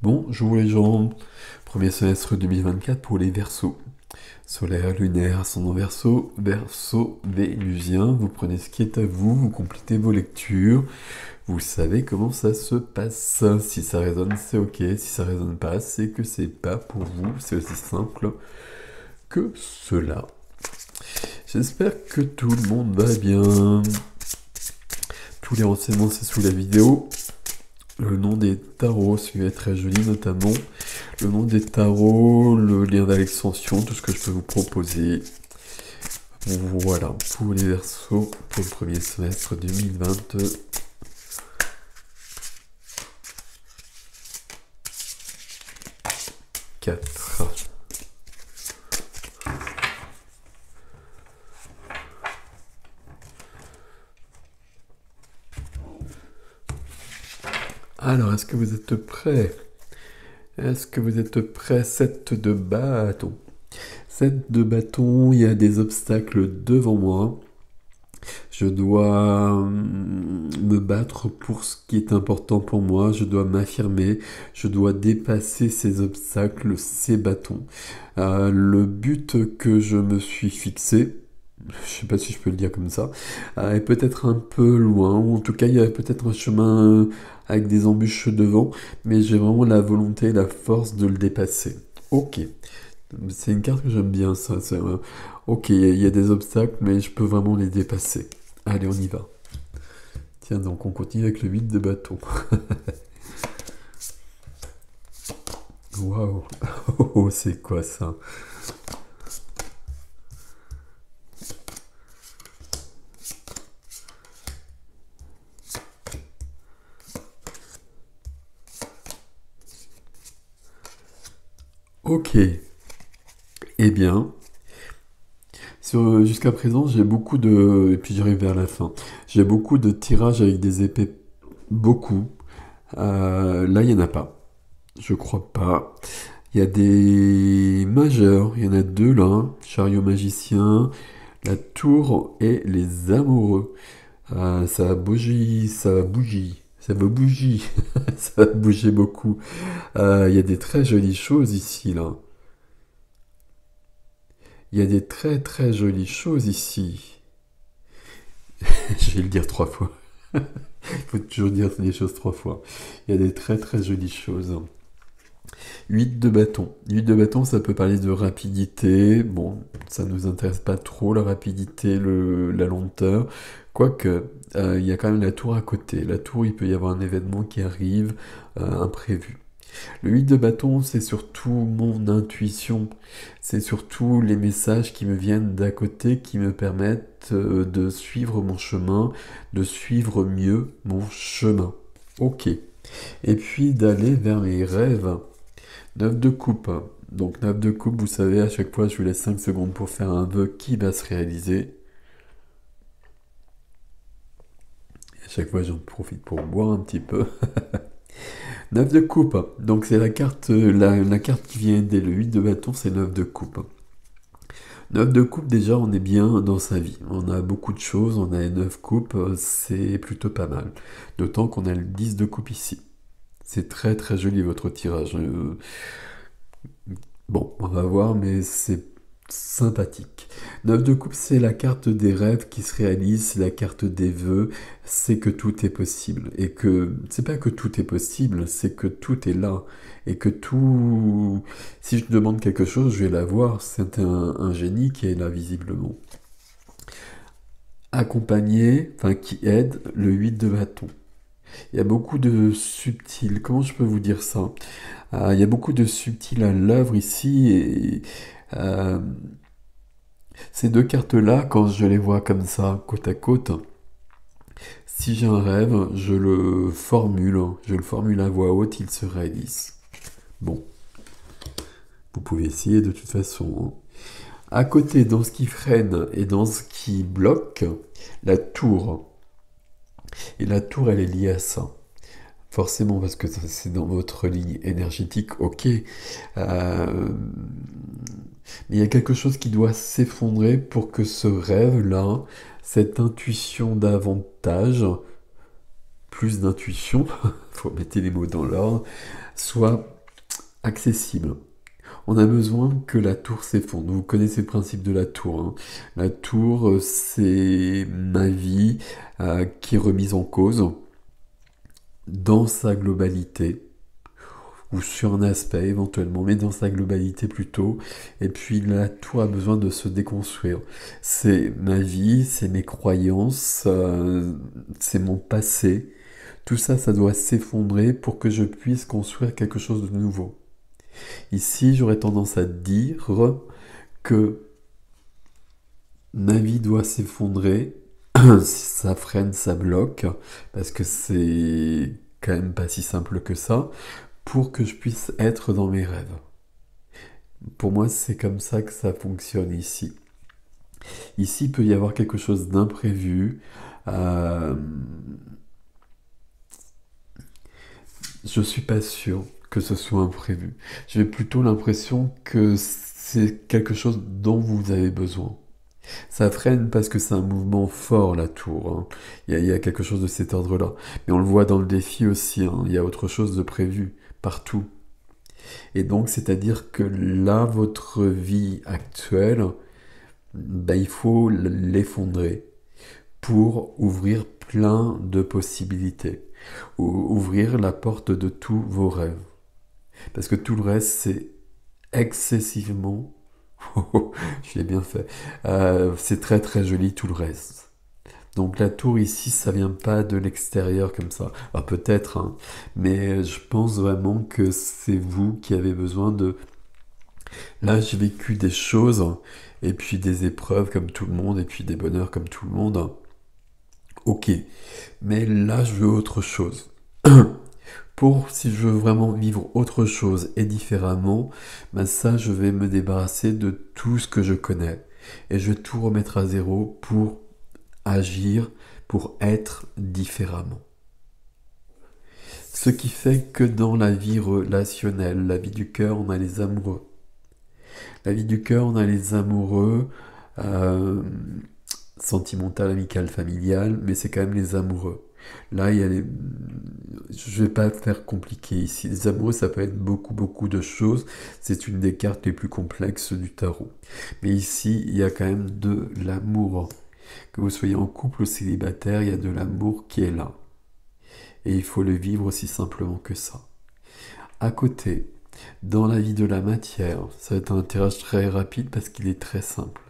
Bonjour les gens, premier semestre 2024 pour les Verseaux. Solaire, lunaire, ascendant Verseau, Verseau vénusien, vous prenez ce qui est à vous, vous complétez vos lectures, vous savez comment ça se passe. Si ça résonne, c'est ok, si ça résonne pas, c'est que c'est pas pour vous, c'est aussi simple que cela. J'espère que tout le monde va bien. Tous les renseignements, c'est sous la vidéo. Le nom des tarots, celui-là est très joli notamment. Le nom des tarots, le lien d'extension, tout ce que je peux vous proposer. Voilà, pour les Verseaux, pour le premier semestre 2024. Alors, est-ce que vous êtes prêts? Est-ce que vous êtes prêts? 7 de bâton. 7 de bâton, il y a des obstacles devant moi. Je dois me battre pour ce qui est important pour moi, je dois m'affirmer, je dois dépasser ces obstacles, ces bâtons. Le but que je me suis fixé, je sais pas si je peux le dire comme ça, est peut-être un peu loin, ou en tout cas il y a peut-être un chemin avec des embûches devant, mais j'ai vraiment la volonté et la force de le dépasser. Ok, c'est une carte que j'aime bien ça. Ok, il y a des obstacles, mais je peux vraiment les dépasser. Allez, on y va. Tiens, donc on continue avec le 8 de bâton. Waouh. Oh, c'est quoi ça? Ok. Eh bien, jusqu'à présent, j'ai beaucoup de... Et puis j'arrive vers la fin. J'ai beaucoup de tirages avec des épées. Beaucoup. Là, il n'y en a pas. Je crois pas. Il y a des majeurs. Il y en a deux là. Chariot magicien, la tour et les amoureux. Ça bougie, ça bougie. Ça va bouger. Ça va bouger beaucoup. Il y a des très jolies choses ici là. Il y a des très très jolies choses ici. Je vais le dire 3 fois. Il faut toujours dire des choses 3 fois. Il y a des très très jolies choses. 8 de bâton. 8 de bâton, ça peut parler de rapidité. Bon, ça ne nous intéresse pas trop, la rapidité, la lenteur. Quoique, il y a quand même la tour à côté. La tour, il peut y avoir un événement qui arrive, imprévu. Le 8 de bâton, c'est surtout mon intuition. C'est surtout les messages qui me viennent d'à côté, qui me permettent de suivre mon chemin, de suivre mieux mon chemin. Ok. Et puis d'aller vers mes rêves. 9 de coupe. Donc 9 de coupe, vous savez, à chaque fois, je vous laisse 5 secondes pour faire un vœu qui va se réaliser. Et à chaque fois, j'en profite pour boire un petit peu. 9 de coupe. Donc c'est la carte qui vient aider. Le 8 de bâton, c'est 9 de coupe. 9 de coupe, déjà, on est bien dans sa vie. On a beaucoup de choses, on a les 9 coupes, c'est plutôt pas mal. D'autant qu'on a le 10 de coupe ici. C'est très très joli votre tirage. Bon, on va voir, mais c'est sympathique. 9 de coupe, c'est la carte des rêves qui se réalisent, c'est la carte des vœux, c'est que tout est possible. Et que, c'est pas que tout est possible, c'est que tout est là. Et que tout... Si je demande quelque chose, je vais l'avoir. C'est un génie qui est là, visiblement. Accompagné, enfin qui aide, le 8 de bâton. Il y a beaucoup de subtils. Comment je peux vous dire ça? Il y a beaucoup de subtils à l'œuvre ici et euh, ces deux cartes-là, quand je les vois comme ça, côte à côte, si j'ai un rêve, je le formule à voix haute, il se réalise. Bon, vous pouvez essayer de toute façon. À côté, dans ce qui freine et dans ce qui bloque, la tour. Et la tour, elle est liée à ça. Forcément, parce que c'est dans votre ligne énergétique, ok. Mais il y a quelque chose qui doit s'effondrer pour que ce rêve-là, cette intuition davantage, plus d'intuition, pour mettre les mots dans l'ordre, soit accessible. On a besoin que la tour s'effondre. Vous connaissez le principe de la tour, hein. La tour, c'est ma vie qui est remise en cause dans sa globalité, ou sur un aspect éventuellement, mais dans sa globalité plutôt. Et puis la tour a besoin de se déconstruire. C'est ma vie, c'est mes croyances, c'est mon passé. Tout ça, ça doit s'effondrer pour que je puisse construire quelque chose de nouveau. Ici, j'aurais tendance à dire que ma vie doit s'effondrer, ça freine, ça bloque, parce que c'est quand même pas si simple que ça, pour que je puisse être dans mes rêves. Pour moi, c'est comme ça que ça fonctionne ici. Ici, il peut y avoir quelque chose d'imprévu. Je suis pas sûr que ce soit imprévu. J'ai plutôt l'impression que c'est quelque chose dont vous avez besoin. Ça freine parce que c'est un mouvement fort, la tour, hein. Il y a quelque chose de cet ordre-là. Mais on le voit dans le défi aussi, hein. Il y a autre chose de prévu partout. Et donc, c'est-à-dire que là, votre vie actuelle, ben, il faut l'effondrer pour ouvrir plein de possibilités. Ouvrir la porte de tous vos rêves. Parce que tout le reste, c'est excessivement... je l'ai bien fait. C'est très très joli tout le reste. Donc la tour ici, ça vient pas de l'extérieur comme ça. Alors peut-être, hein, mais je pense vraiment que c'est vous qui avez besoin de... Là, j'ai vécu des choses, et puis des épreuves comme tout le monde, et puis des bonheurs comme tout le monde. Ok, mais là, je veux autre chose. Pour, si je veux vraiment vivre autre chose et différemment, ben ça, je vais me débarrasser de tout ce que je connais. Et je vais tout remettre à zéro pour agir, pour être différemment. Ce qui fait que dans la vie relationnelle, la vie du cœur, on a les amoureux. La vie du cœur, on a les amoureux, euh, sentimental, amical, familial, mais c'est quand même les amoureux. Là, il y a les... Je vais pas faire compliqué ici. Les amoureux, ça peut être beaucoup, beaucoup de choses. C'est une des cartes les plus complexes du tarot. Mais ici, il y a quand même de l'amour. Que vous soyez en couple ou célibataire, il y a de l'amour qui est là. Et il faut le vivre aussi simplement que ça. À côté, dans la vie de la matière, ça va être un tirage très rapide parce qu'il est très simple.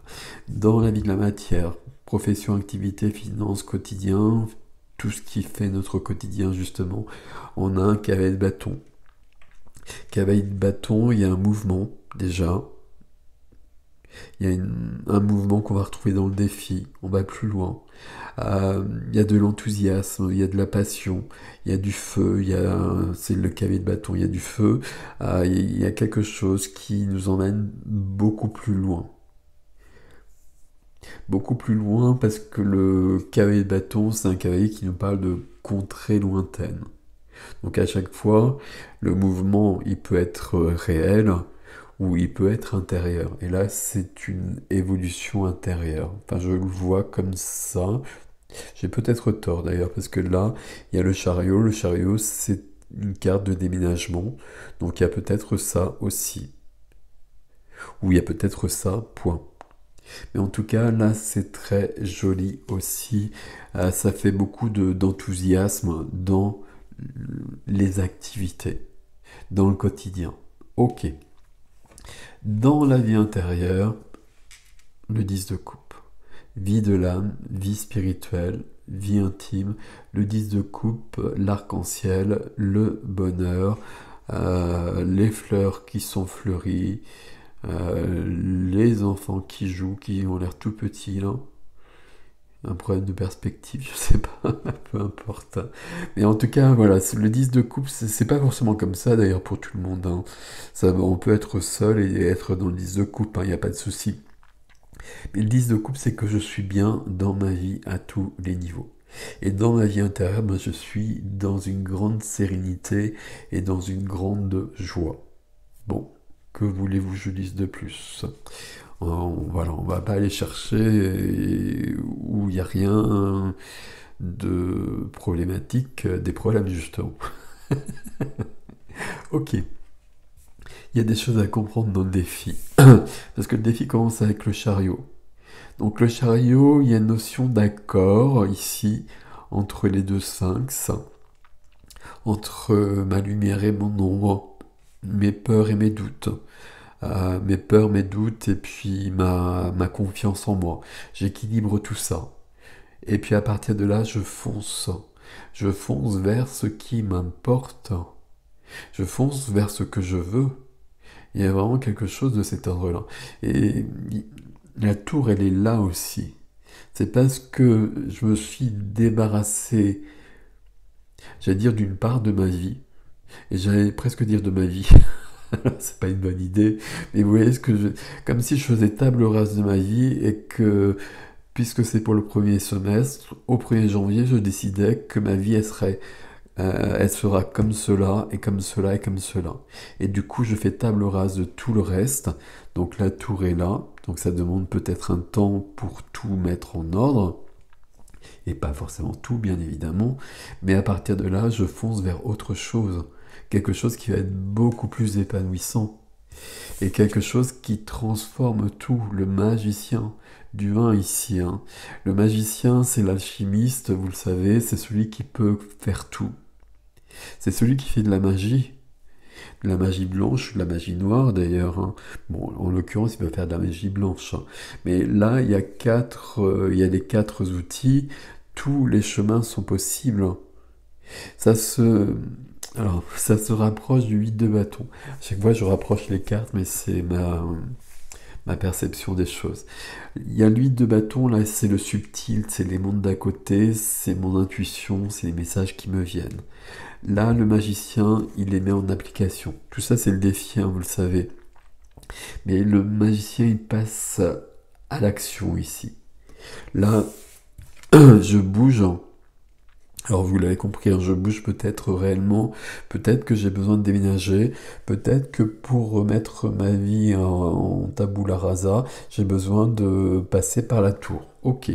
Dans la vie de la matière, profession, activité, finances, quotidien, tout ce qui fait notre quotidien justement, on a un cavalier de bâton. Cavalier de bâton, il y a un mouvement déjà. Il y a un mouvement qu'on va retrouver dans le défi. On va plus loin. Il y a de l'enthousiasme, il y a de la passion, il y a du feu, c'est le cavalier de bâton, il y a du feu. Il y a quelque chose qui nous emmène beaucoup plus loin. Beaucoup plus loin parce que le cavalier de bâton, c'est un cavalier qui nous parle de contrées lointaines. Donc à chaque fois, le mouvement, il peut être réel ou il peut être intérieur. Et là, c'est une évolution intérieure. Enfin, je le vois comme ça. J'ai peut-être tort d'ailleurs, parce que là, il y a le chariot. Le chariot, c'est une carte de déménagement. Donc il y a peut-être ça aussi. Ou il y a peut-être ça, point. Mais en tout cas, là, c'est très joli aussi. Ça fait beaucoup d'enthousiasme dans les activités, dans le quotidien. Ok. Dans la vie intérieure, le 10 de coupe. Vie de l'âme, vie spirituelle, vie intime. Le 10 de coupe, l'arc-en-ciel, le bonheur, les fleurs qui sont fleuries, les enfants qui jouent, qui ont l'air tout petits là. Un problème de perspective, je sais pas, peu importe. Mais en tout cas, voilà, le 10 de coupe, c'est pas forcément comme ça d'ailleurs pour tout le monde, hein. Ça, on peut être seul et être dans le 10 de coupe, il n'y a pas de souci. Mais le 10 de coupe, c'est que je suis bien dans ma vie à tous les niveaux. Et dans ma vie intérieure, ben, je suis dans une grande sérénité et dans une grande joie. Bon, que voulez-vous que je dise de plus? Voilà, on va pas aller chercher où il n'y a rien de problématique, des problèmes justement. Ok, il y a des choses à comprendre dans le défi. Parce que le défi commence avec le chariot. Donc le chariot, il y a une notion d'accord ici entre les deux sphinx, entre ma lumière et mon ombre, mes peurs et mes doutes. Mes peurs, mes doutes et puis ma confiance en moi. J'équilibre tout ça. Et puis à partir de là, je fonce. Je fonce vers ce qui m'importe. Je fonce vers ce que je veux. Il y a vraiment quelque chose de cet ordre-là. Et la tour, elle est là aussi. C'est parce que je me suis débarrassé, j'allais dire d'une part de ma vie, et j'allais presque dire de ma vie. C'est pas une bonne idée, mais vous voyez comme si je faisais table rase de ma vie et que, puisque c'est pour le premier semestre, au 1er janvier, je décidais que ma vie, elle sera comme cela, et comme cela, et comme cela. Et du coup, je fais table rase de tout le reste. Donc la tour est là, donc ça demande peut-être un temps pour tout mettre en ordre, et pas forcément tout, bien évidemment, mais à partir de là, je fonce vers autre chose. Quelque chose qui va être beaucoup plus épanouissant. Et quelque chose qui transforme tout. Le magicien du vin ici. Hein. Le magicien, c'est l'alchimiste, vous le savez, c'est celui qui peut faire tout. C'est celui qui fait de la magie blanche, de la magie noire d'ailleurs. Hein. Bon, en l'occurrence, il peut faire de la magie blanche. Hein. Mais là, il y a les 4 outils. Tous les chemins sont possibles. Ça se, alors, ça se rapproche du 8 de bâton. À chaque fois, je rapproche les cartes, mais c'est ma perception des choses. Il y a le 8 de bâton, là, c'est le subtil, c'est les mondes d'à côté, c'est mon intuition, c'est les messages qui me viennent. Là, le magicien, il les met en application. Tout ça, c'est le défi, hein, vous le savez. Mais le magicien, il passe à l'action ici. Là, je bouge. Alors vous l'avez compris, hein, je bouge peut-être réellement, peut-être que j'ai besoin de déménager, peut-être que pour remettre ma vie en tabula rasa, j'ai besoin de passer par la tour. Ok.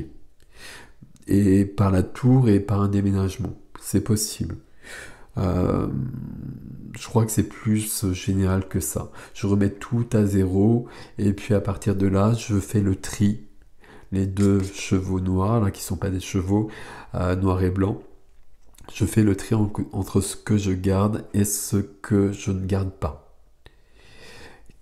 Et par la tour et par un déménagement. C'est possible. Euh, je crois que c'est plus général que ça. Je remets tout à zéro et puis à partir de là, je fais le tri. Les 2 chevaux noirs, là, qui sont pas des chevaux, noirs et blancs. Je fais le tri entre ce que je garde et ce que je ne garde pas.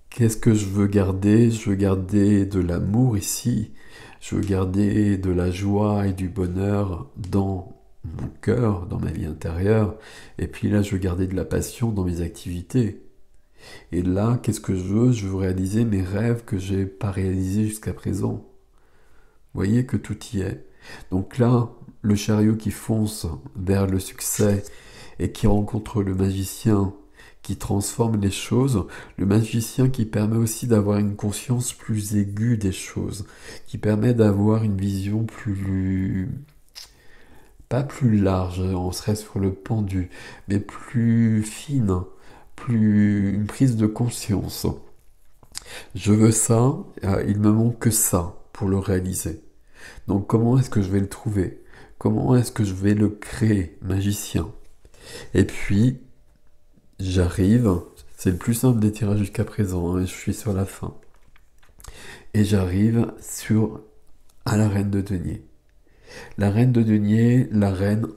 Qu'est-ce que je veux garder? Je veux garder de l'amour ici. Je veux garder de la joie et du bonheur dans mon cœur, dans ma vie intérieure. Et puis là, je veux garder de la passion dans mes activités. Et là, qu'est-ce que je veux? Je veux réaliser mes rêves que j'ai pas réalisés jusqu'à présent. Vous voyez que tout y est. Donc là, le chariot qui fonce vers le succès et qui rencontre le magicien qui transforme les choses, le magicien qui permet aussi d'avoir une conscience plus aiguë des choses, qui permet d'avoir une vision plus, pas plus large, on serait sur le pendu, mais plus fine, plus une prise de conscience. Je veux ça, il me manque que ça pour le réaliser. Donc comment est-ce que je vais le trouver? Comment est-ce que je vais le créer, magicien? Et puis, j'arrive, c'est le plus simple des tirages jusqu'à présent, hein, je suis sur la fin. Et j'arrive à la reine de denier. La reine de denier, la reine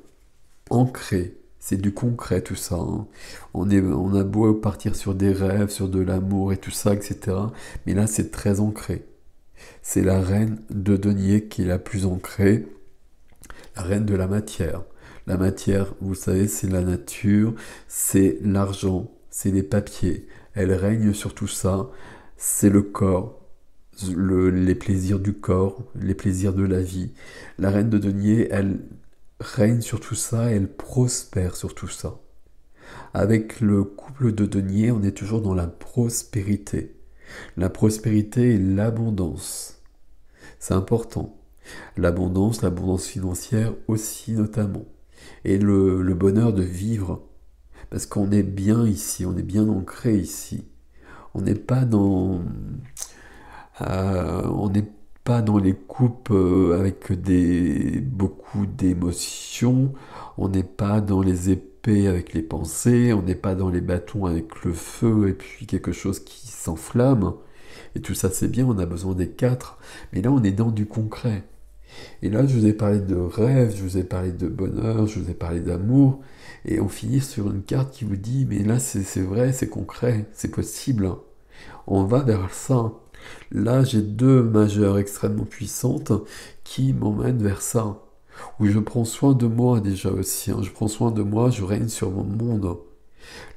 ancrée. C'est du concret tout ça. Hein. On a beau partir sur des rêves, sur de l'amour et tout ça, etc. Mais là, c'est très ancré. C'est la reine de denier qui est la plus ancrée, la reine de la matière. La matière, vous savez, c'est la nature, c'est l'argent, c'est les papiers. Elle règne sur tout ça, c'est le corps, les plaisirs du corps, les plaisirs de la vie. La reine de denier, elle règne sur tout ça, elle prospère sur tout ça. Avec le couple de denier, on est toujours dans la prospérité. La prospérité et l'abondance. C'est important. L'abondance financière aussi notamment. Et le bonheur de vivre. Parce qu'on est bien ici, on est bien ancré ici. On n'est pas dans... on n'est pas dans les coupes avec beaucoup d'émotions. On n'est pas dans les épées paix avec les pensées, on n'est pas dans les bâtons avec le feu et puis quelque chose qui s'enflamme. Et tout ça c'est bien, on a besoin des quatre. Mais là on est dans du concret. Et là je vous ai parlé de rêve, je vous ai parlé de bonheur, je vous ai parlé d'amour. Et on finit sur une carte qui vous dit, mais là c'est vrai, c'est concret, c'est possible. On va vers ça. Là j'ai deux majeures extrêmement puissantes qui m'emmènent vers ça. Où je prends soin de moi déjà aussi. Je prends soin de moi, je règne sur mon monde.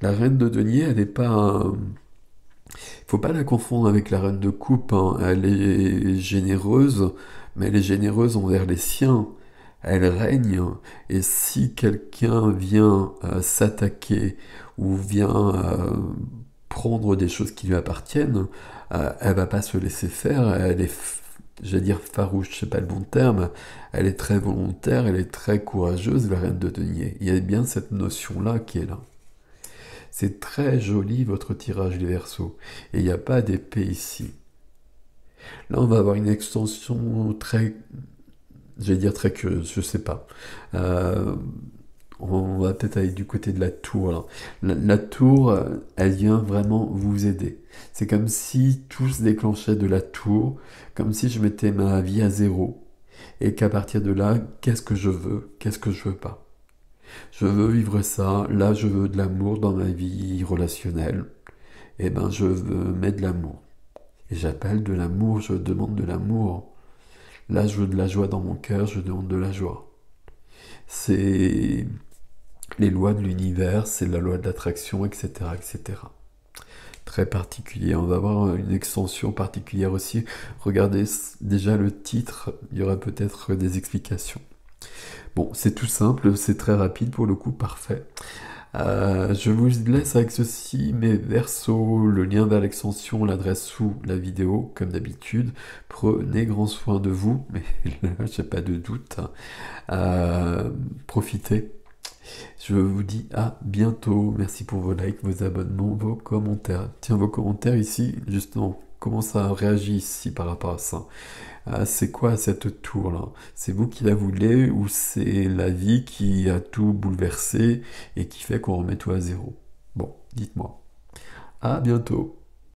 La reine de denier, elle n'est pas... Faut pas la confondre avec la reine de coupe. Elle est généreuse, mais elle est généreuse envers les siens. Elle règne. Et si quelqu'un vient s'attaquer ou vient prendre des choses qui lui appartiennent, elle va pas se laisser faire. Elle est, j'allais dire farouche, c'est pas le bon terme. Elle est très volontaire, elle est très courageuse, la reine de denier. Il y a bien cette notion-là qui est là. C'est très joli votre tirage des Verseaux. Et il n'y a pas d'épée ici. Là, on va avoir une extension très... J'allais dire très curieuse, je sais pas. On va peut-être aller du côté de la tour. Là. La tour, elle vient vraiment vous aider. C'est comme si tout se déclenchait de la tour, comme si je mettais ma vie à zéro. Et qu'à partir de là, qu'est-ce que je veux, qu'est-ce que je veux pas. Je veux vivre ça, là je veux de l'amour dans ma vie relationnelle. Eh ben je veux mettre de l'amour. Et j'appelle de l'amour, je demande de l'amour. Là je veux de la joie dans mon cœur, je demande de la joie. C'est les lois de l'univers, c'est la loi de l'attraction, etc., etc. Très particulier. On va avoir une extension particulière aussi. Regardez déjà le titre, il y aura peut-être des explications. Bon, c'est tout simple, c'est très rapide pour le coup, parfait. Je vous laisse avec ceci, mes Verseaux, le lien vers l'extension, l'adresse sous la vidéo, comme d'habitude. Prenez grand soin de vous, mais là, j'ai pas de doute. Profitez. Je vous dis à bientôt. Merci pour vos likes, vos abonnements, vos commentaires. Tiens, vos commentaires ici, justement, comment ça réagit ici par rapport à ça? C'est quoi cette tour-là? C'est vous qui la voulez ou c'est la vie qui a tout bouleversé et qui fait qu'on remet tout à zéro? Bon, dites-moi. À bientôt.